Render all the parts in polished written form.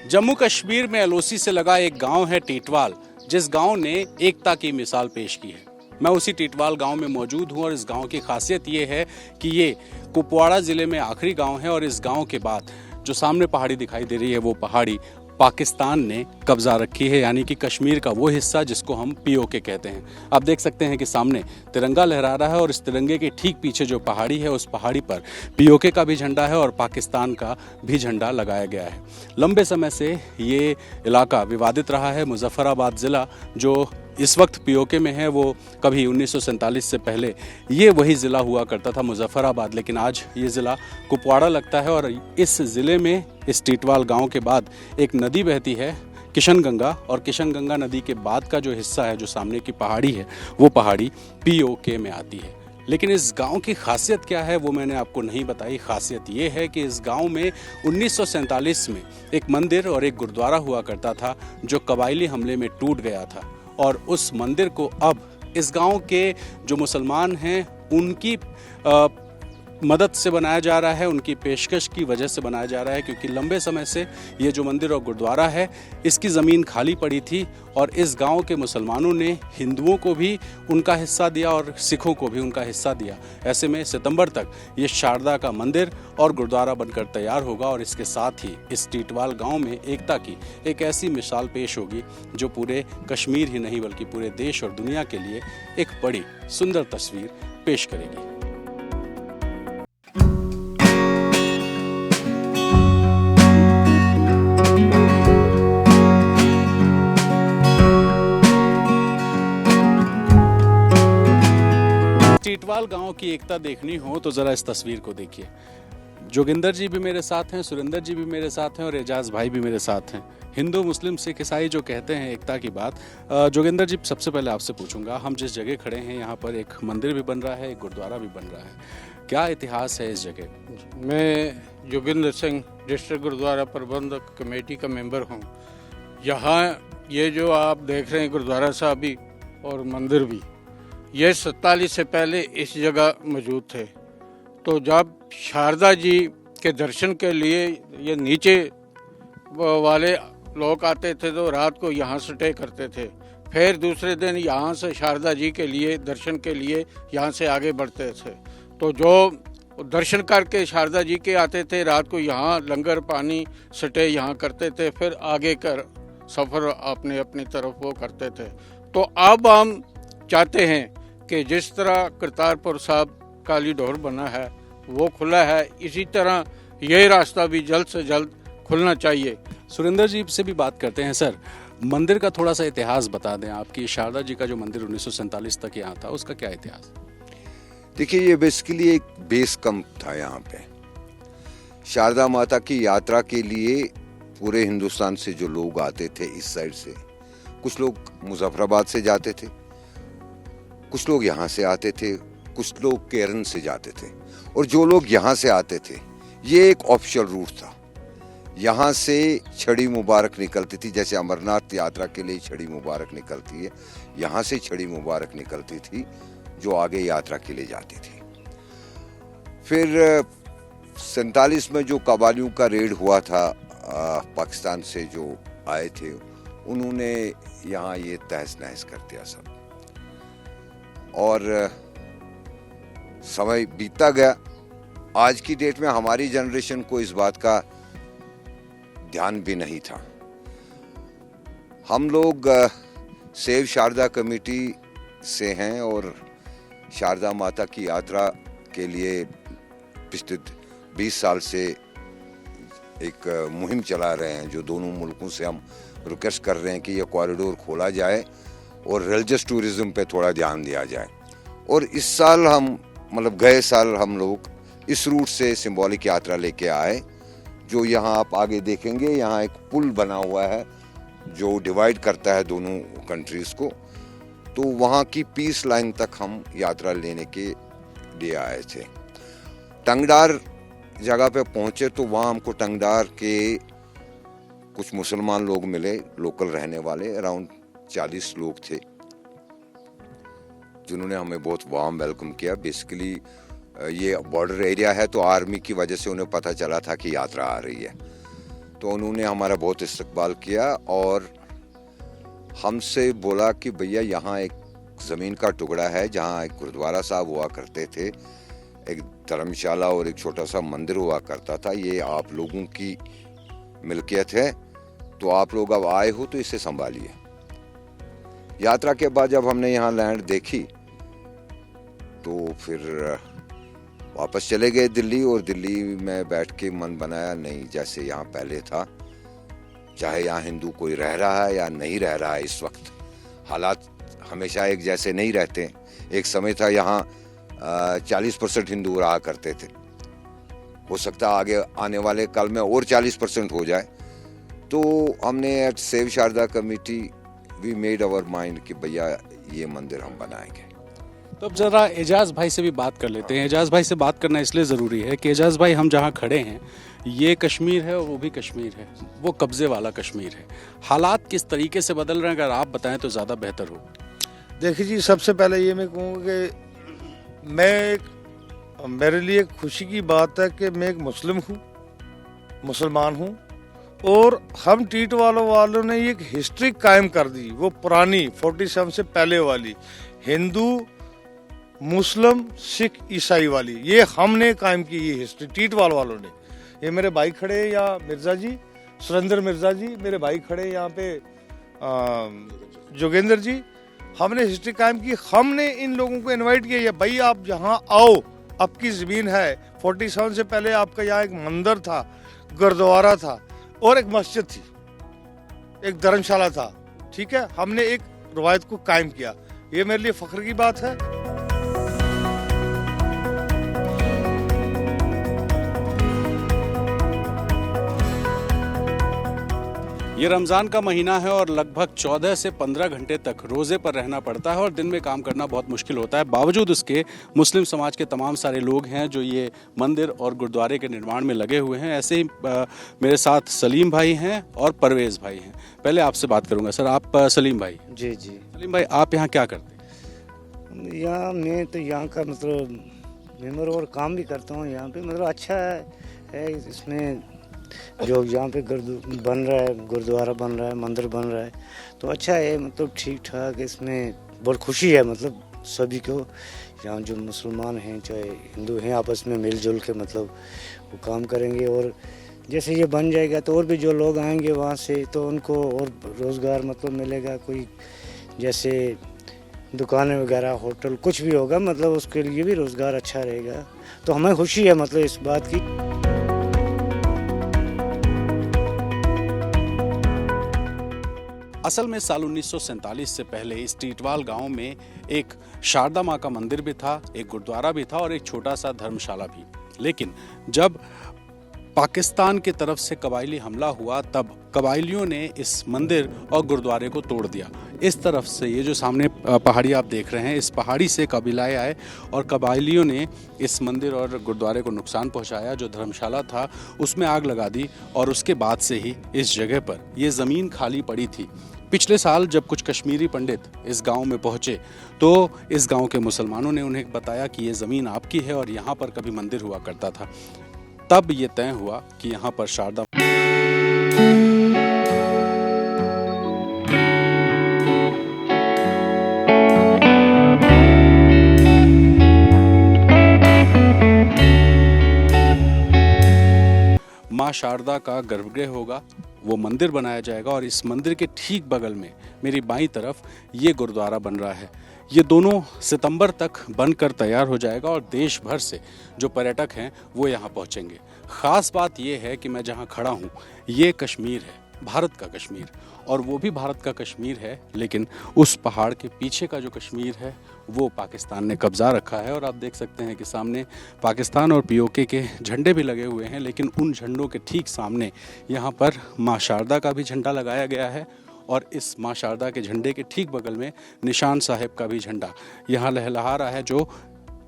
जम्मू कश्मीर में एलओसी से लगा एक गांव है टीटवाल, जिस गांव ने एकता की मिसाल पेश की है। मैं उसी टीटवाल गांव में मौजूद हूं और इस गांव की खासियत ये है कि ये कुपवाड़ा जिले में आखिरी गांव है और इस गांव के बाद जो सामने पहाड़ी दिखाई दे रही है वो पहाड़ी पाकिस्तान ने कब्जा रखी है, यानी कि कश्मीर का वो हिस्सा जिसको हम पीओके कहते हैं। आप देख सकते हैं कि सामने तिरंगा लहरा रहा है और इस तिरंगे के ठीक पीछे जो पहाड़ी है उस पहाड़ी पर पीओके का भी झंडा है और पाकिस्तान का भी झंडा लगाया गया है। लंबे समय से ये इलाका विवादित रहा है। मुजफ्फराबाद ज़िला जो इस वक्त पीओके में है वो कभी 1947 से पहले ये वही ज़िला हुआ करता था मुजफ्फराबाद, लेकिन आज ये ज़िला कुपवाड़ा लगता है और इस ज़िले में इस टीटवाल गांव के बाद एक नदी बहती है किशन गंगा, और किशन गंगा नदी के बाद का जो हिस्सा है जो सामने की पहाड़ी है वो पहाड़ी पीओके में आती है। लेकिन इस गांव की खासियत क्या है वो मैंने आपको नहीं बताई। खासियत ये है कि इस गांव में 1947 में एक मंदिर और एक गुरुद्वारा हुआ करता था जो कबायली हमले में टूट गया था, और उस मंदिर को अब इस गांव के जो मुसलमान हैं उनकी मदद से बनाया जा रहा है, उनकी पेशकश की वजह से बनाया जा रहा है, क्योंकि लंबे समय से ये जो मंदिर और गुरुद्वारा है इसकी ज़मीन खाली पड़ी थी और इस गांव के मुसलमानों ने हिंदुओं को भी उनका हिस्सा दिया और सिखों को भी उनका हिस्सा दिया। ऐसे में सितंबर तक ये शारदा का मंदिर और गुरुद्वारा बनकर तैयार होगा और इसके साथ ही इस टीटवाल गांव में एकता की एक ऐसी मिसाल पेश होगी जो पूरे कश्मीर ही नहीं बल्कि पूरे देश और दुनिया के लिए एक बड़ी सुंदर तस्वीर पेश करेगी। टीटवाल गांव की एकता देखनी हो तो ज़रा इस तस्वीर को देखिए। जोगिंदर जी भी मेरे साथ हैं, सुरेंदर जी भी मेरे साथ हैं और एजाज भाई भी मेरे साथ हैं। हिंदू मुस्लिम सिख ईसाई जो कहते हैं एकता की बात, जोगिंदर जी सबसे पहले आपसे पूछूंगा, हम जिस जगह खड़े हैं यहाँ पर एक मंदिर भी बन रहा है, एक गुरुद्वारा भी बन रहा है, क्या इतिहास है इस जगह? मैं जोगिंदर सिंह डिस्ट्रिक्ट गुरुद्वारा प्रबंधक कमेटी का मेंबर हूँ। यहाँ ये जो आप देख रहे हैं गुरुद्वारा साहब भी और मंदिर भी, ये 47 से पहले इस जगह मौजूद थे। तो जब शारदा जी के दर्शन के लिए ये नीचे वाले लोग आते थे तो रात को यहाँ स्टे करते थे, फिर दूसरे दिन यहाँ से शारदा जी के लिए दर्शन के लिए यहाँ से आगे बढ़ते थे। तो जो दर्शन करके शारदा जी के आते थे रात को यहाँ लंगर पानी स्टे यहाँ करते थे, फिर आगे कर सफ़र अपने अपनी तरफ वो करते थे। तो अब हम चाहते हैं कि जिस तरह करतारपुर साहब कॉरिडोर बना है वो खुला है, इसी तरह ये रास्ता भी जल्द से जल्द खुलना चाहिए। सुरेंदर जी से भी बात करते हैं। सर, मंदिर का थोड़ा सा इतिहास बता दें। आपकी शारदा जी का जो मंदिर 1947 तक यहाँ था उसका क्या इतिहास? देखिए, ये बेसिकली एक बेस कैंप था यहाँ पे। शारदा माता की यात्रा के लिए पूरे हिंदुस्तान से जो लोग आते थे इस साइड से, कुछ लोग मुजफ्फराबाद से जाते थे, कुछ लोग यहाँ से आते थे, कुछ लोग केरन से जाते थे, और जो लोग यहाँ से आते थे ये एक ऑफिशियल रूट था। यहाँ से छड़ी मुबारक निकलती थी, जैसे अमरनाथ यात्रा के लिए छड़ी मुबारक निकलती है, यहाँ से छड़ी मुबारक निकलती थी जो आगे यात्रा के लिए जाती थी। फिर 47 में जो कबालियों का रेड हुआ था, पाकिस्तान से जो आए थे, उन्होंने यहाँ ये तहस नहस कर दिया सब, और समय बीतता गया। आज की डेट में हमारी जनरेशन को इस बात का ध्यान भी नहीं था। हम लोग सेव शारदा कमेटी से हैं और शारदा माता की यात्रा के लिए पिछले 20 साल से एक मुहिम चला रहे हैं, जो दोनों मुल्कों से हम रिक्वेस्ट कर रहे हैं कि यह कॉरिडोर खोला जाए और रिलीजियस टूरिज्म पे थोड़ा ध्यान दिया जाए। और इस साल हम गए साल हम लोग इस रूट से सिंबॉलिक यात्रा लेके आए, जो यहाँ आप आगे देखेंगे, यहाँ एक पुल बना हुआ है जो डिवाइड करता है दोनों कंट्रीज़ को। तो वहाँ की पीस लाइन तक हम यात्रा लेने के लिए आए थे। टंगडार जगह पे पहुँचे तो वहाँ हमको टंगडार के कुछ मुसलमान लोग मिले, लोकल रहने वाले, अराउंड 40 लोग थे, जिन्होंने हमें बहुत वार्म वेलकम किया। बेसिकली ये बॉर्डर एरिया है तो आर्मी की वजह से उन्हें पता चला था कि यात्रा आ रही है, तो उन्होंने हमारा बहुत इस्तकबाल किया और हमसे बोला कि भैया यहाँ एक ज़मीन का टुकड़ा है जहाँ एक गुरुद्वारा साहब हुआ करते थे, एक धर्मशाला और एक छोटा सा मंदिर हुआ करता था, ये आप लोगों की मिल्कियत है, तो आप लोग अब आए हो तो इसे संभालिए। यात्रा के बाद जब हमने यहाँ लैंड देखी तो फिर वापस चले गए दिल्ली, और दिल्ली में बैठ के मन बनाया नहीं जैसे यहाँ पहले था, चाहे यहाँ हिंदू कोई रह रहा है या नहीं रह रहा है, इस वक्त हालात हमेशा एक जैसे नहीं रहते। एक समय था यहाँ 40% हिंदू रहा करते थे, हो सकता है आगे आने वाले कल में और 40% हो जाए। तो हमने at save Sharda committee we made our mind कि भैया ये मंदिर हम बनाएंगे। तो अब जरा एजाज भाई से भी बात कर लेते हैं। एजाज भाई से बात करना इसलिए ज़रूरी है कि एजाज भाई हम जहाँ खड़े हैं ये कश्मीर है और वो भी कश्मीर है, वो कब्ज़े वाला कश्मीर है। हालात किस तरीके से बदल रहे हैं अगर आप बताएं तो ज़्यादा बेहतर हो। देखिए जी, सबसे पहले ये मैं कहूँगा कि मेरे लिए खुशी की बात है कि मैं एक मुसलमान हूँ और हम टीटवाला वालों ने एक हिस्ट्री कायम कर दी, वो पुरानी 47 से पहले वाली हिंदू मुस्लिम सिख ईसाई वाली, ये हमने कायम की ये हिस्ट्री टीटवाल वालों ने। ये मेरे भाई खड़े हैं यहाँ, मिर्जा जी, सुरेंद्र मिर्जा जी, मेरे भाई खड़े हैं यहाँ पे जोगेंद्र जी, हमने हिस्ट्री कायम की। हमने इन लोगों को इनवाइट किया, भाई आप यहाँ आओ, आपकी ज़मीन है। 47 से पहले आपका यहाँ एक मंदिर था, गुरुद्वारा था और एक मस्जिद थी, एक धर्मशाला था, ठीक है। हमने एक रवायत को कायम किया, ये मेरे लिए फख्र की बात है। ये रमज़ान का महीना है और लगभग 14 से 15 घंटे तक रोज़े पर रहना पड़ता है और दिन में काम करना बहुत मुश्किल होता है। बावजूद उसके मुस्लिम समाज के तमाम सारे लोग हैं जो ये मंदिर और गुरुद्वारे के निर्माण में लगे हुए हैं। ऐसे ही मेरे साथ सलीम भाई हैं और परवेज़ भाई हैं। पहले आपसे बात करूंगा सर, आप सलीम भाई। जी जी। सलीम भाई, आप यहाँ क्या करते हैं? यहाँ मैं तो यहाँ का मतलब मेंबर और काम भी करता हूँ यहाँ पे, मतलब अच्छा है इसमें जो यहाँ पे बन रहा है, गुरुद्वारा बन रहा है, मंदिर बन रहा है, तो अच्छा है, मतलब ठीक ठाक। इसमें बहुत खुशी है, मतलब सभी को यहाँ जो मुसलमान हैं चाहे हिंदू हैं आपस में मिलजुल के मतलब वो काम करेंगे। और जैसे ये बन जाएगा तो और भी जो लोग आएंगे वहाँ से तो उनको और रोज़गार मतलब मिलेगा, कोई जैसे दुकानें वगैरह होटल कुछ भी होगा, मतलब उसके लिए भी रोज़गार अच्छा रहेगा। तो हमें खुशी है मतलब इस बात की। असल में साल 1947 से पहले इस टीटवाल गांव में एक शारदा माँ का मंदिर भी था, एक गुरुद्वारा भी था और एक छोटा सा धर्मशाला भी। लेकिन जब पाकिस्तान की तरफ से कबायली हमला हुआ तब कबायलियों ने इस मंदिर और गुरुद्वारे को तोड़ दिया। इस तरफ से ये जो सामने पहाड़ी आप देख रहे हैं, इस पहाड़ी से कबीलाए आए और कबायलियों ने इस मंदिर और गुरुद्वारे को नुकसान पहुंचाया। जो धर्मशाला था उसमें आग लगा दी और उसके बाद से ही इस जगह पर ये ज़मीन खाली पड़ी थी। पिछले साल जब कुछ कश्मीरी पंडित इस गांव में पहुंचे तो इस गांव के मुसलमानों ने उन्हें बताया कि ये ज़मीन आपकी है और यहाँ पर कभी मंदिर हुआ करता था। तब ये तय हुआ कि यहाँ पर शारदा माँ शारदा का गर्भगृह होगा, वो मंदिर बनाया जाएगा और इस मंदिर के ठीक बगल में मेरी बाईं तरफ ये गुरुद्वारा बन रहा है। ये दोनों सितंबर तक बनकर तैयार हो जाएगा और देश भर से जो पर्यटक हैं वो यहाँ पहुँचेंगे। ख़ास बात ये है कि मैं जहाँ खड़ा हूँ ये कश्मीर है, भारत का कश्मीर, और वो भी भारत का कश्मीर है, लेकिन उस पहाड़ के पीछे का जो कश्मीर है वो पाकिस्तान ने कब्ज़ा रखा है। और आप देख सकते हैं कि सामने पाकिस्तान और पीओके के झंडे भी लगे हुए हैं, लेकिन उन झंडों के ठीक सामने यहाँ पर माँ शारदा का भी झंडा लगाया गया है और इस माँ शारदा के झंडे के ठीक बगल में निशान साहिब का भी झंडा यहाँ लहलहा रहा है, जो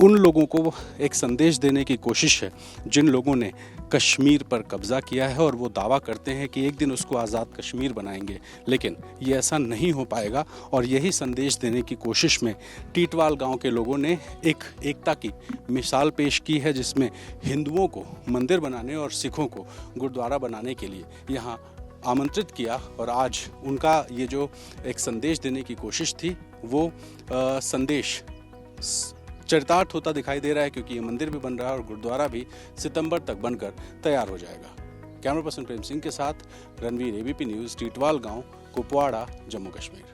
उन लोगों को एक संदेश देने की कोशिश है जिन लोगों ने कश्मीर पर कब्ज़ा किया है और वो दावा करते हैं कि एक दिन उसको आज़ाद कश्मीर बनाएंगे, लेकिन ये ऐसा नहीं हो पाएगा। और यही संदेश देने की कोशिश में टीटवाल गांव के लोगों ने एक एकता की मिसाल पेश की है, जिसमें हिंदुओं को मंदिर बनाने और सिखों को गुरुद्वारा बनाने के लिए यहाँ आमंत्रित किया। और आज उनका ये जो एक संदेश देने की कोशिश थी वो संदेश चरितार्थ होता दिखाई दे रहा है, क्योंकि ये मंदिर भी बन रहा है और गुरुद्वारा भी सितंबर तक बनकर तैयार हो जाएगा। कैमरा पर्सन प्रेम सिंह के साथ रणवीर, एबीपी न्यूज़, टीटवाल गांव, कुपवाड़ा, जम्मू कश्मीर।